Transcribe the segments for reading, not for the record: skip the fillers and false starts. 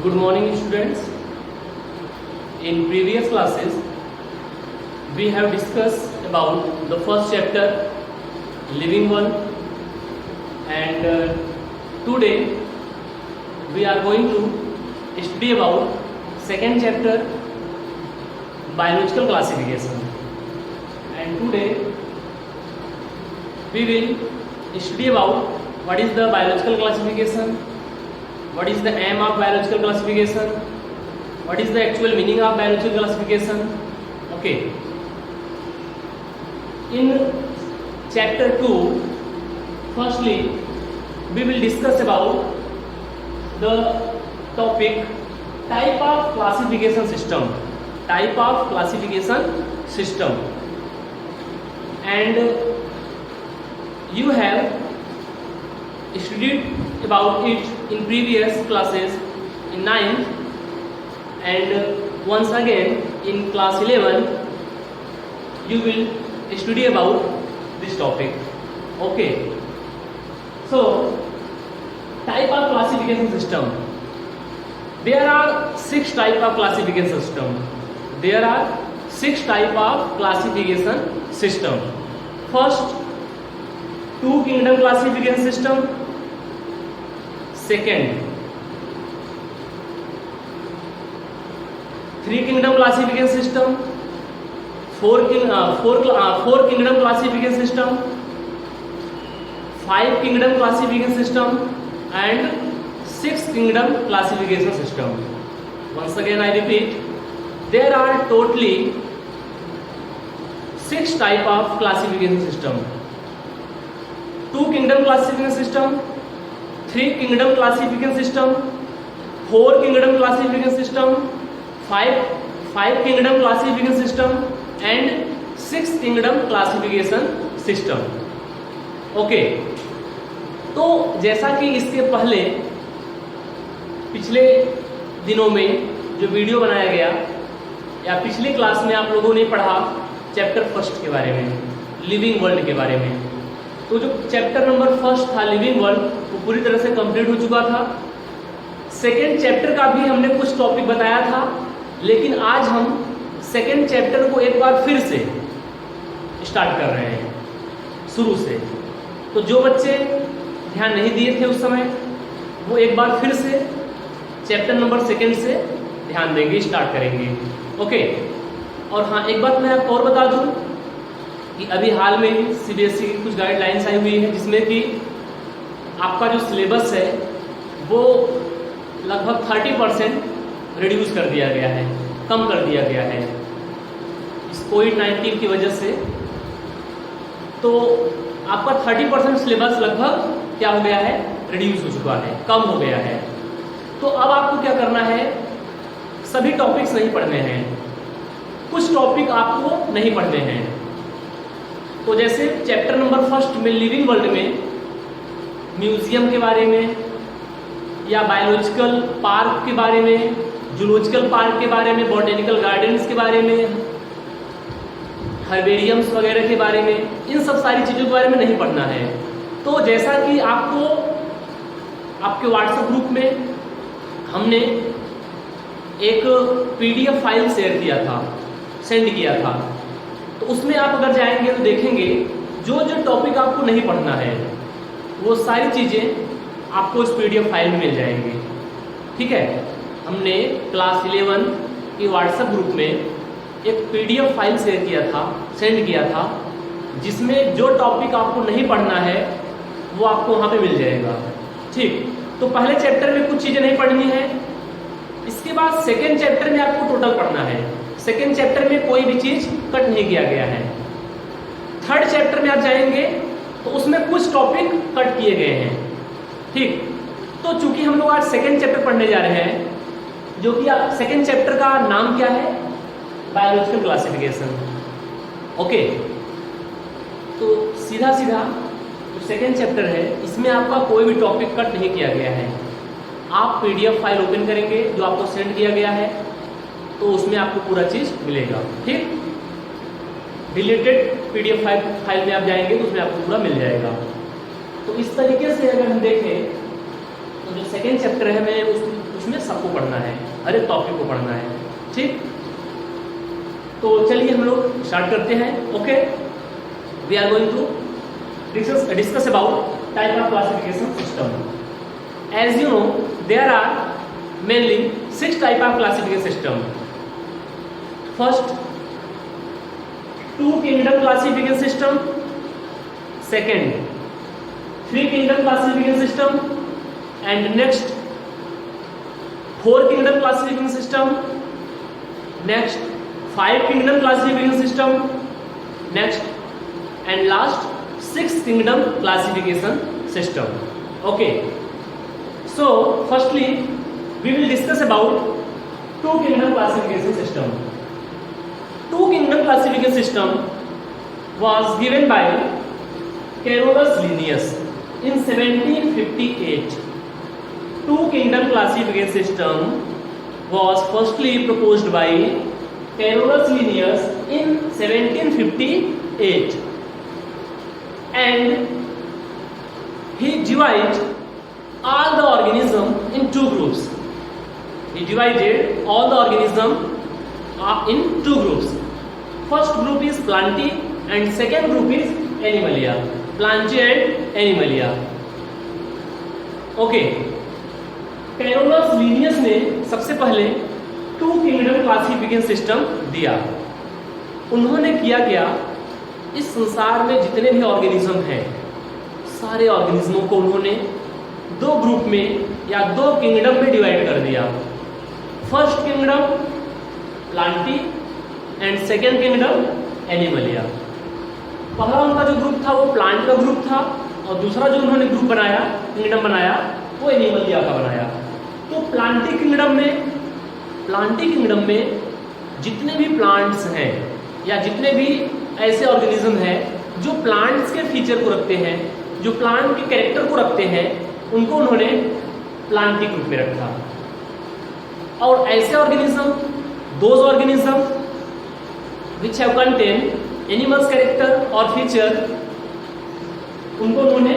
Good morning, students. In previous classes, we have discussed about the first chapter, living world, and today we are going to study about second chapter, biological classification. And today we will study about what is the biological classification, what is the aim of biological classification, what is the actual meaning of biological classification. Okay, in chapter 2, firstly we will discuss about the topic type of classification system, and you have studied about it in previous classes in 9th, and once again in class 11 you will study about this topic. Okay, so type of classification system. There are 6 type of classification system. First, 2 kingdom classification system. Second, 3 kingdom classification system. 4 kingdom classification system. 5 kingdom classification system, and 6 kingdom classification system. Once again I repeat, there are totally 6 type of classification system. 2 kingdom classification system, 3 kingdom classification system, 4 kingdom classification system, 5 kingdom classification system, and 6 kingdom classification system. Okay, तो जैसा कि इसके पहले पिछले दिनों में जो video बनाया गया या पिछली क्लास में आप लोगों ने पढ़ा चैप्टर फर्स्ट के बारे में, लिविंग वर्ल्ड के बारे में, तो जो चैप्टर नंबर फर्स्ट था लिविंग वर्ल्ड वो पूरी तरह से कंप्लीट हो चुका था. सेकेंड चैप्टर का भी हमने कुछ टॉपिक बताया था, लेकिन आज हम सेकेंड चैप्टर को एक बार फिर से स्टार्ट कर रहे हैं शुरू से. तो जो बच्चे ध्यान नहीं दिए थे उस समय वो एक बार फिर से चैप्टर नंबर सेकेंड से ध्यान देंगे, स्टार्ट करेंगे. ओके, और हाँ एक बात मैं आपको और बता दूं कि अभी हाल में ही सीबीएसई की कुछ गाइडलाइंस आई हुई है जिसमें कि आपका जो सिलेबस है वो लगभग 30% रिड्यूस कर दिया गया है, कम कर दिया गया है इस कोविड-19 की वजह से. तो आपका 30% सिलेबस लगभग क्या हो गया है, रिड्यूस हो चुका है, कम हो गया है. तो अब आपको क्या करना है, सभी टॉपिक्स नहीं पढ़ने हैं, कुछ टॉपिक आपको नहीं पढ़ने हैं. तो जैसे चैप्टर नंबर फर्स्ट में लिविंग वर्ल्ड में म्यूजियम के बारे में या बायोलॉजिकल पार्क के बारे में, जूलॉजिकल पार्क के बारे में, बॉटेनिकल गार्डन्स के बारे में, हर्बेरियम्स वगैरह के बारे में, इन सब सारी चीज़ों के बारे में नहीं पढ़ना है. तो जैसा कि आपको आपके व्हाट्सएप ग्रुप में हमने एक पीडीएफ फाइल शेयर किया था, सेंड किया था, तो उसमें आप अगर जाएंगे तो देखेंगे जो जो टॉपिक आपको नहीं पढ़ना है वो सारी चीज़ें आपको इस पीडीएफ फाइल में मिल जाएंगी. ठीक है, हमने क्लास 11 की व्हाट्सएप ग्रुप में एक पीडीएफ फाइल शेयर किया था, सेंड किया था, जिसमें जो टॉपिक आपको नहीं पढ़ना है वो आपको वहाँ पे मिल जाएगा. ठीक, तो पहले चैप्टर में कुछ चीज़ें नहीं पढ़नी है, इसके बाद सेकेंड चैप्टर में आपको टोटल पढ़ना है. सेकेंड चैप्टर में कोई भी चीज़ कट नहीं किया गया है. थर्ड चैप्टर में आप जाएंगे तो उसमें कुछ टॉपिक कट किए गए हैं. ठीक, तो चूंकि हम लोग आज सेकेंड चैप्टर पढ़ने जा रहे हैं, जो कि सेकेंड चैप्टर का नाम क्या है, बायोलॉजिकल क्लासिफिकेशन. ओके, तो सीधा सीधा जो सेकेंड चैप्टर है इसमें आपका कोई भी टॉपिक कट नहीं किया गया है. आप पीडीएफ फाइल ओपन करेंगे जो आपको सेंड किया गया है तो उसमें आपको पूरा चीज़ मिलेगा. ठीक, डिलीटेड पीडीएफ फाइल में आप जाएंगे तो उसमें आपको पूरा मिल जाएगा. तो इस तरीके से अगर हम देखें तो जो सेकेंड चैप्टर है मैं उसमें सबको पढ़ना है, हर एक टॉपिक को पढ़ना है। ठीक, तो चलिए हम लोग स्टार्ट करते हैं। Okay, we are going to discuss about type of classification system. As you know, there are mainly 6 type of classification system. First, 2 kingdom classification system. Second, 3 kingdom classification system, and next 4 kingdom classification system, next 5 kingdom classification system, next and last 6 kingdom classification system. Okay, so firstly we will discuss about 2 kingdom classification system. 2 kingdom classification system was given by Carolus Linnaeus in 1758. 2 kingdom classification system was firstly proposed by Carolus Linnaeus in 1758, and he divided all the organism in 2 groups. He divided all the organism in 2 groups. First group is Plantae and second group is Animalia. Plantae and Animalia. Okay, Carolus Linnaeus ने सबसे पहले 2 kingdom classification system दिया। उन्होंने किया क्या, इस संसार में जितने भी ऑर्गेनिज्म हैं, सारे ऑर्गेनिज्मों को उन्होंने 2 ग्रुप में या 2 किंगडम में डिवाइड कर दिया। First kingdom Plantae and second kingdom Animalia. पहला उनका जो ग्रुप था वो प्लांट का ग्रुप था, और दूसरा जो उन्होंने ग्रुप बनाया, किंगडम बनाया, वो एनिमलिया का बनाया। तो प्लांटी किंगडम में जितने भी प्लांट्स हैं या जितने भी ऐसे ऑर्गेनिज्म हैं जो प्लांट्स के फीचर को रखते हैं, जो प्लांट के कैरेक्टर को रखते हैं, उनको उन्होंने प्लांटी ग्रुप में रखा। और ऐसे organism, those organism which have contain animals character और फीचर, उनको उन्होंने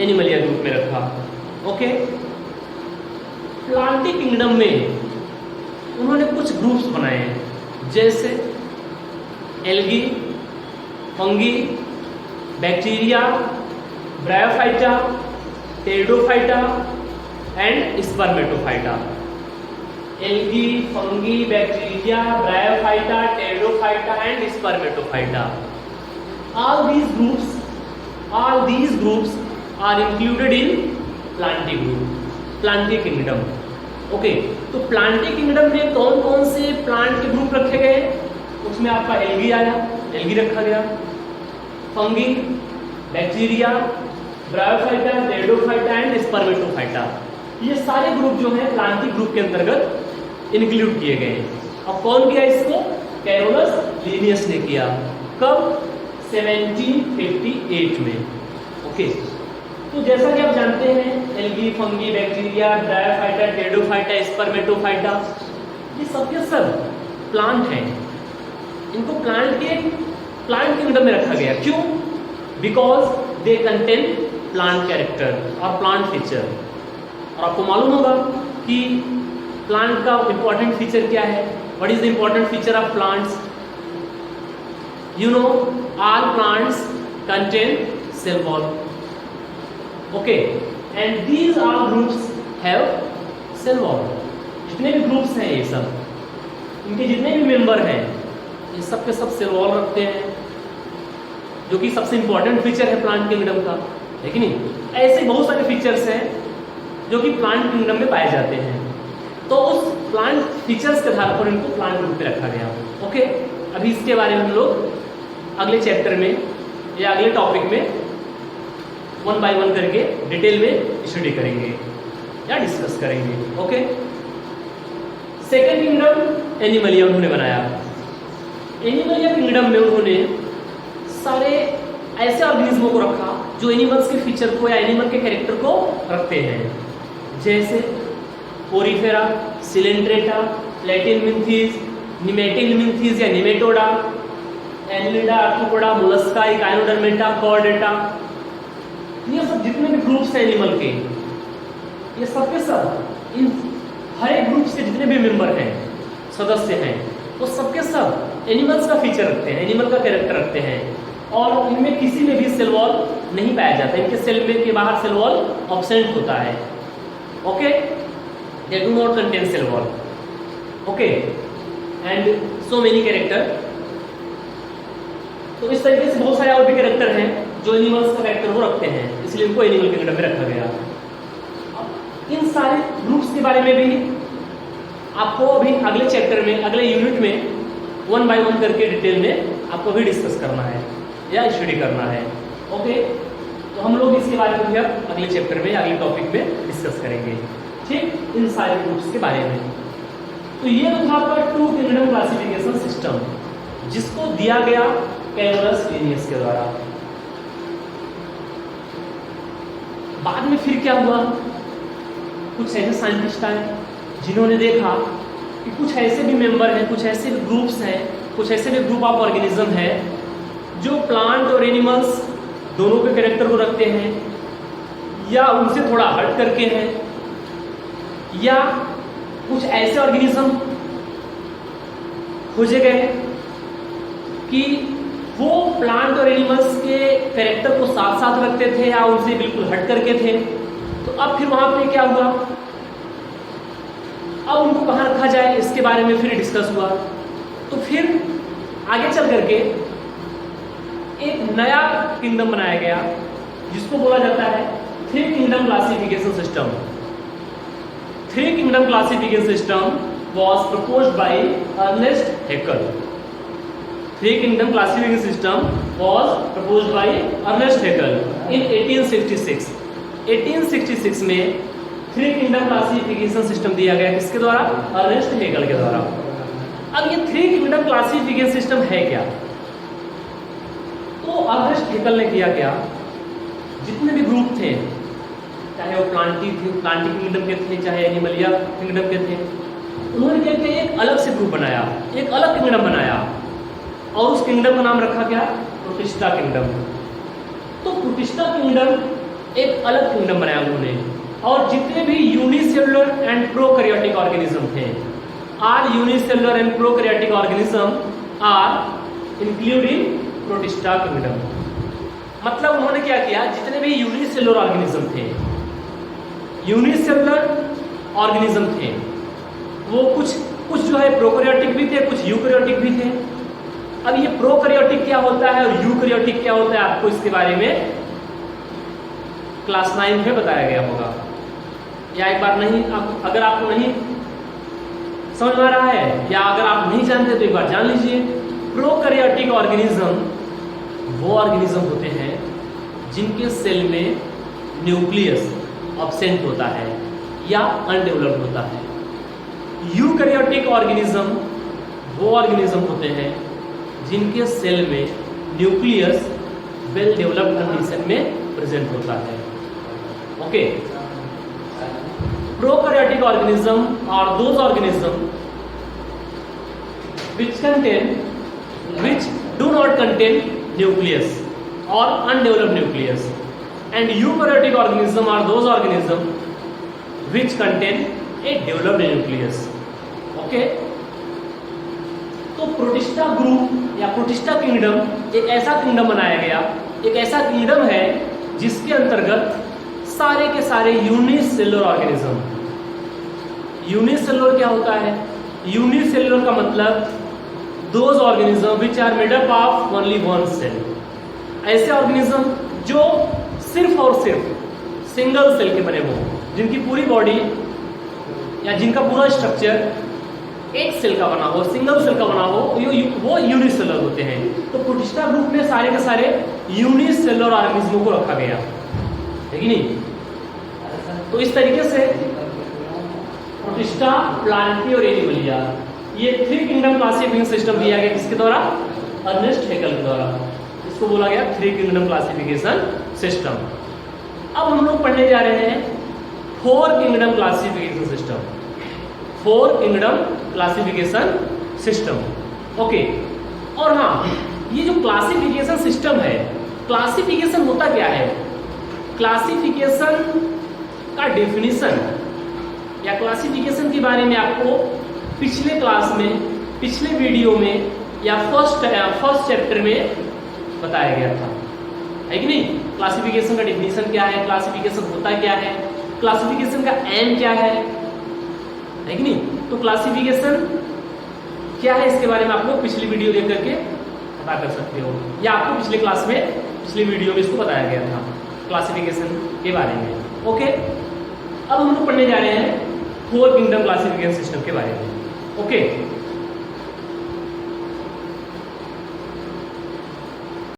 एनिमलिया ग्रुप में रखा। ओके, प्लांटी किंगडम में उन्होंने कुछ ग्रुप्स बनाए, जैसे algae, fungi, bacteria, bryophyta, pteridophyta and Spermatophyta. Algae, fungi, bacteria, bryophyta, pteridophyta and Spermatophyta. All these groups are included in Plantae group, Plantae kingdom. Okay, तो Plantae kingdom में कौन कौन से प्लांट के ग्रुप रखे गए, उसमें आपका एल्गी आया, एल्गी रखा गया, fungi, bacteria, bryophyta, pteridophyta and Spermatophyta. ये सारे ग्रुप जो हैं प्लांटी ग्रुप के अंतर्गत इंक्लूड किए गए। अब कौन किया इसको, कैरोलस लीनियस ने किया। कब, 1758 में। ओके, तो जैसा कि आप जानते हैं, algae, fungi, bacteria, bryophyta, pteridophyta, Spermatophyta, ये सब के सब प्लांट हैं। इनको प्लांट किंगडम में रखा गया। क्यों? Because they contain plant character और प्लांट फीचर। और आपको मालूम होगा कि प्लांट का इंपॉर्टेंट फीचर क्या है। What is the important feature of plants? You know, all plants contain cell wall. Okay, and these all groups have cell wall. जितने भी ग्रुप्स हैं, ये सब, इनके जितने भी मेंबर हैं, ये सब के सब सेल वॉल रखते हैं, जो कि सबसे इंपॉर्टेंट फीचर है प्लांट किंगडम का, है कि नहीं? ऐसे बहुत सारे फीचर्स हैं जो कि प्लांट किंगडम में पाए जाते हैं। तो उस प्लांट फीचर्स के आधार पर इनको प्लांट ग्रुप में रखा गया। ओके, अभी इसके बारे में हम लोग अगले चैप्टर में या अगले टॉपिक में 1 by 1 करके डिटेल में स्टडी करेंगे या डिस्कस करेंगे। ओके, सेकेंड किंगडम एनिमलिया उन्होंने बनाया। एनिमलिया किंगडम में उन्होंने सारे ऐसे ऑर्गेनिज्मों को रखा जो एनिमल्स के फीचर को या एनिमल के कैरेक्टर को रखते हैं, जैसे पोरीफेरा, सिलेंड्रेटा, प्लेटिनमिन्थीज, निमेटिलमिन्थीज या Nematoda, Annelida, arthropoda, Mollusca, Echinodermata, Chordata. ये सब जितने भी ग्रुप्स हैं एनिमल के, ये सब के सब इन हर एक ग्रुप से जितने भी मेंबर हैं, सदस्य हैं, वो सबके सब एनिमल्स का फीचर रखते हैं, एनिमल का कैरेक्टर रखते हैं, और इनमें किसी में भी सेल वॉल नहीं पाया जाता, इनके सेल में के बाहर सेल वॉल ऑब्सेंट होता है। Okay, they do not contain cell wall. Okay, and so many character. तो इस तरीके से बहुत सारे और भी कैरेक्टर हैं जो एनिमल्स का कैरेक्टर वो रखते हैं, इसलिए इनको एनिमल किंगडम में रखा गया। इन सारे ग्रुप्स के बारे में भी आपको अभी अगले चैप्टर में, अगले यूनिट में 1 बाय 1 करके डिटेल में आपको भी डिस्कस करना है या स्टडी करना है। ओके, तो हम लोग इसके बारे में भी अब अगले चैप्टर में, अगले टॉपिक में डिस्कस करेंगे, ठीक, इन सारे ग्रुप्स के बारे में। तो ये तो था आपका 2 किंगडम क्लासिफिकेशन सिस्टम, जिसको दिया गया कैरोलस लिनियस के द्वारा। बाद में फिर क्या हुआ, कुछ ऐसे साइंटिस्ट आए जिन्होंने देखा कि कुछ ऐसे भी मेंबर हैं, कुछ ऐसे भी ग्रुप्स हैं, कुछ ऐसे भी ग्रुप ऑफ ऑर्गेनिज्म हैं जो प्लांट और एनिमल्स दोनों के कैरेक्टर को रखते हैं, या उनसे थोड़ा हट करके हैं, या कुछ ऐसे ऑर्गेनिज्म खोजे गए कि वो प्लांट और एनिमल्स के कैरेक्टर को साथ साथ रखते थे या उनसे बिल्कुल हट करके थे। तो अब फिर वहां पे क्या हुआ, अब उनको कहाँ रखा जाए इसके बारे में फिर डिस्कस हुआ। तो फिर आगे चल करके एक नया किंगडम बनाया गया जिसको बोला जाता है 3 kingdom classification system. 3 kingdom classification system was proposed by Ernest Haeckel. 3 kingdom classification system was proposed by Ernest Haeckel in 1866. 1866 में 3 किंगडम क्लासिफिकेशन सिस्टम दिया गया, किसके द्वारा, अर्नेस्ट हेगल के द्वारा। अब ये 3 किंगडम क्लासिफिकेशन सिस्टम है क्या, तो अर्नेस्ट हेगल ने किया क्या, जितने भी ग्रुप थे, चाहे वो प्लांटी किंगडम के थे, चाहे एनिमलिया किंगडम के थे, उन्होंने क्या किया, एक अलग से ग्रुप बनाया, एक अलग किंगडम बनाया, और उस किंगडम का नाम रखा क्या, प्रोटिस्टा किंगडम। तो प्रोटिस्टा किंगडम एक अलग किंगडम बनाया उन्होंने, और जितने भी यूनिसेलुलर एंड प्रोकैरियोटिक ऑर्गेनिज्म थे, are unicellular and prokaryotic organism are include in Protista kingdom. मतलब उन्होंने क्या किया, जितने भी यूनिसेलुलर ऑर्गेनिज्म थे, यूनिसेलुलर ऑर्गेनिज्म थे, वो कुछ जो है प्रोकैरियोटिक भी थे, कुछ यूकैरियोटिक भी थे। अब ये प्रोकैरियोटिक क्या होता है और यूकैरियोटिक क्या होता है, आपको इसके बारे में क्लास 9 में बताया गया होगा, या एक बार नहीं, अगर आपको नहीं समझ में आ रहा है या अगर आप नहीं जानते तो एक बार जान लीजिए। प्रोकैरियोटिक ऑर्गेनिज्म वो ऑर्गेनिज्म होते हैं जिनके सेल में न्यूक्लियस अब्सेंट होता है या अनडेवलप्ड होता है। यूकैरियोटिक ऑर्गेनिज्म वो ऑर्गेनिज्म होते हैं जिनके सेल में न्यूक्लियस वेल डेवलप्ड कंडीशन में प्रेजेंट होता है। Okay, prokaryotic organism are those organism which do not contain nucleus or undeveloped nucleus, and eukaryotic organism are those organism which contain a developed nucleus. Okay, तो protista group या protista kingdom एक ऐसा kingdom बनाया गया, एक ऐसा kingdom है जिसके अंतर्गत सारे के सारे यूनिसेलुलर ऑर्गेनिज्म। यूनिसेलुलर क्या होता है, यूनिसेलुलर का मतलब those organism which are made up of only one cell. ऐसे ऑर्गेनिज्म जो सिर्फ और सिर्फ सिंगल सेल के बने हों, जिनकी पूरी बॉडी या जिनका पूरा स्ट्रक्चर एक सेल का बना हो, सिंगल सेल का बना हो, वो यूनिसेलुलर होते हैं। तो प्रोटिस्टा ग्रुप में सारे के सारे यूनिसेलुलर ऑर्गेनिज्मों को रखा गया है कि नहीं। तो इस तरीके से प्रोटिस्टा, प्लांटी और एनिमलिया, ये 3 किंगडम क्लासिफिकेशन सिस्टम दिया गया किसके द्वारा, अर्नेस्ट हेकल के द्वारा। इसको बोला गया 3 किंगडम क्लासिफिकेशन सिस्टम। अब हम लोग पढ़ने जा रहे हैं 4 kingdom classification system. 4 kingdom classification system. Okay, और हाँ, ये जो क्लासिफिकेशन सिस्टम है, क्लासिफिकेशन होता क्या है, क्लासिफिकेशन का डेफिनेशन या क्लासिफिकेशन के बारे में आपको पिछले क्लास में, पिछले वीडियो में या फर्स्ट चैप्टर में बताया गया था, है कि नहीं। क्लासिफिकेशन का डिफिनीशन क्या है, क्लासिफिकेशन होता क्या है, क्लासिफिकेशन का एम क्या है कि नहीं। तो क्लासिफिकेशन क्या है इसके बारे में आप लोग पिछली वीडियो देख करके पता कर सकते हो, या आपको पिछले क्लास में, पिछली वीडियो में इसको बताया गया था क्लासिफिकेशन के बारे में। ओके, अब हम लोग पढ़ने जा रहे हैं 4 किंगडम क्लासिफिकेशन सिस्टम के बारे में। ओके,